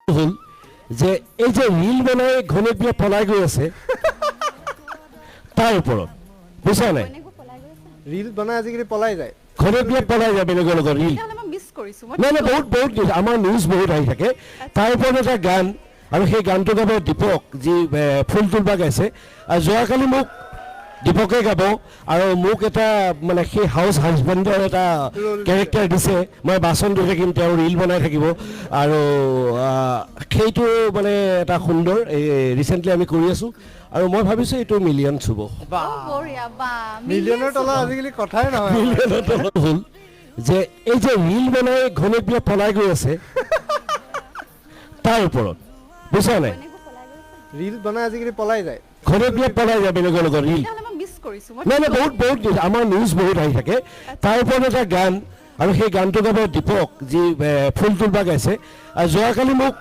হল যে এই যে ৰিল বনাই ঘৈণীয়েকবিলাক পলাই গৈ আছে তাৰ ওপৰত বুজা নাই ৰিল বনাই আজিকালি পলাই যায় ঘৈণীয়েকবিলাক পলাই যায় বেলেগৰ লগত ৰিল নাই নাই বহুত আমাৰ নিউজ বহুত আহি থাকে তাৰ ওপৰত এটা গান আৰু সেই গানটো গাব দীপক যি ফুল তুলবা গাইছে আৰু যোৱাকালি মোক দীপকে গাব আৰু মোক এটা মানে সেই হাউচ হাজবেণ্ডৰ এটা কেৰেক্টাৰ দিছে মই বাচন ধুই থাকিম তেওঁ ৰিল বনাই থাকিব আৰু সেইটো মানে এটা সুন্দৰ ৰিচেণ্টলি আমি কৰি আছোঁ আৰু মই ভাবিছোঁ এইটো মিলিয়ন চুব মিলিয়নৰ তলত আজিকালি কথাই নহয় মিলিয়নৰ তলত হ'ল যে এই যে ৰিল বনাই ঘৈণীয়েকবিলাক পলাই গৈ আছে তাৰ ওপৰত বুজা নাই ৰিল বনাই আজিকালি পলাই যায় ঘৈণীয়েকবিলাক পলাই যায় বেলেগৰ লগত ৰিল নাই নাই বহুত আমাৰ নিউজ বহুত আহি থাকে তাৰ ওপৰত এটা গান আৰু সেই গানটো গাব দীপক যি ফুল তুলবা গাইছে আৰু যোৱাকালি মোক